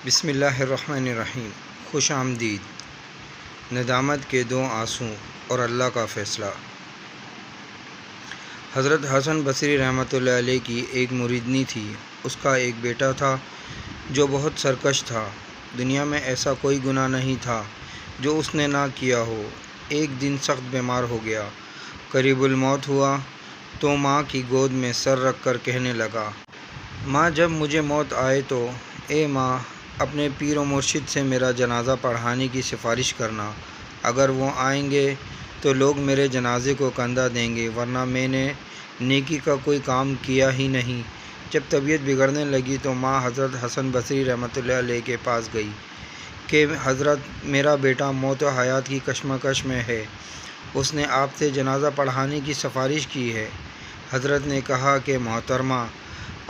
بسم اللہ الرحمن الرحیم۔ خوش آمدید۔ ندامت کے دو آنسو اور اللہ کا فیصلہ۔ حضرت حسن بصری رحمۃ اللہ علیہ کی ایک مریدنی تھی۔ اس کا ایک بیٹا تھا جو بہت سرکش تھا۔ دنیا میں ایسا کوئی گناہ نہیں تھا جو اس نے نہ کیا ہو۔ ایک دن سخت بیمار ہو گیا، قریب الموت ہوا تو ماں کی گود میں سر رکھ کر کہنے لگا، ماں جب مجھے موت آئے تو اے ماں اپنے پیر و مرشد سے میرا جنازہ پڑھانے کی سفارش کرنا۔ اگر وہ آئیں گے تو لوگ میرے جنازے کو کندھا دیں گے، ورنہ میں نے نیکی کا کوئی کام کیا ہی نہیں۔ جب طبیعت بگڑنے لگی تو ماں حضرت حسن بصری رحمۃ اللہ علیہ کے پاس گئی کہ حضرت میرا بیٹا موت و حیات کی کشمکش میں ہے، اس نے آپ سے جنازہ پڑھانے کی سفارش کی ہے۔ حضرت نے کہا کہ محترمہ،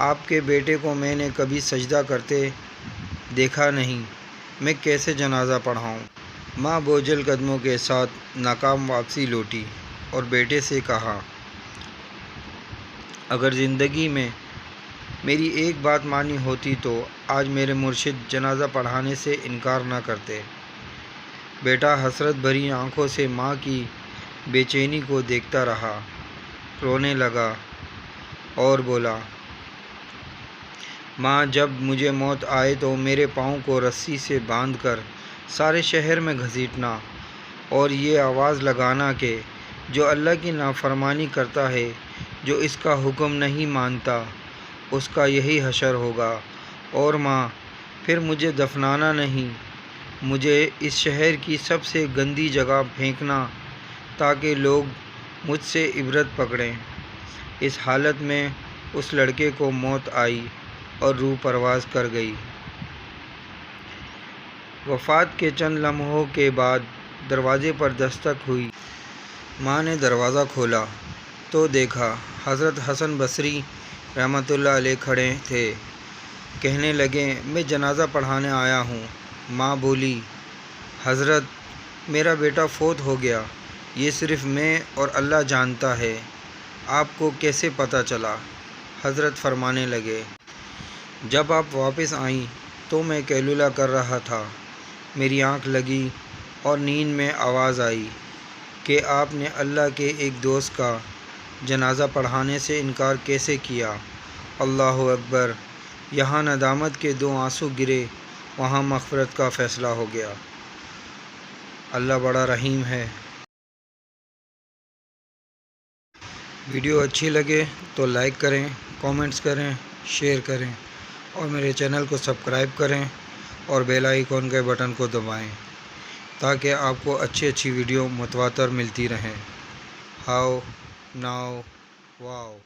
آپ کے بیٹے کو میں نے کبھی سجدہ کرتے دیکھا نہیں، میں کیسے جنازہ پڑھاؤں؟ ماں بوجھل قدموں کے ساتھ ناکام واپسی لوٹی اور بیٹے سے کہا، اگر زندگی میں میری ایک بات مانی ہوتی تو آج میرے مرشد جنازہ پڑھانے سے انکار نہ کرتے۔ بیٹا حسرت بھری آنکھوں سے ماں کی بے چینی کو دیکھتا رہا، رونے لگا اور بولا، ماں جب مجھے موت آئے تو میرے پاؤں کو رسی سے باندھ کر سارے شہر میں گھسیٹنا اور یہ آواز لگانا کہ جو اللہ کی نافرمانی کرتا ہے، جو اس کا حکم نہیں مانتا، اس کا یہی حشر ہوگا۔ اور ماں پھر مجھے دفنانا نہیں، مجھے اس شہر کی سب سے گندی جگہ پھینکنا تاکہ لوگ مجھ سے عبرت پکڑیں۔ اس حالت میں اس لڑکے کو موت آئی اور روح پرواز کر گئی۔ وفات کے چند لمحوں کے بعد دروازے پر دستک ہوئی۔ ماں نے دروازہ کھولا تو دیکھا حضرت حسن بصری رحمۃ اللہ علیہ کھڑے تھے۔ کہنے لگے، میں جنازہ پڑھانے آیا ہوں۔ ماں بولی، حضرت میرا بیٹا فوت ہو گیا، یہ صرف میں اور اللہ جانتا ہے، آپ کو کیسے پتہ چلا؟ حضرت فرمانے لگے، جب آپ واپس آئیں تو میں قیلولہ کر رہا تھا، میری آنکھ لگی اور نیند میں آواز آئی کہ آپ نے اللہ کے ایک دوست کا جنازہ پڑھانے سے انکار کیسے کیا؟ اللہ اکبر! یہاں ندامت کے دو آنسو گرے، وہاں مغفرت کا فیصلہ ہو گیا۔ اللہ بڑا رحیم ہے۔ ویڈیو اچھی لگے تو لائک کریں، کامنٹس کریں، شیئر کریں اور میرے چینل کو سبسکرائب کریں اور بیل آئیکن کے بٹن کو دبائیں تاکہ آپ کو اچھی ویڈیو متواتر ملتی رہیں۔ How, now, wow!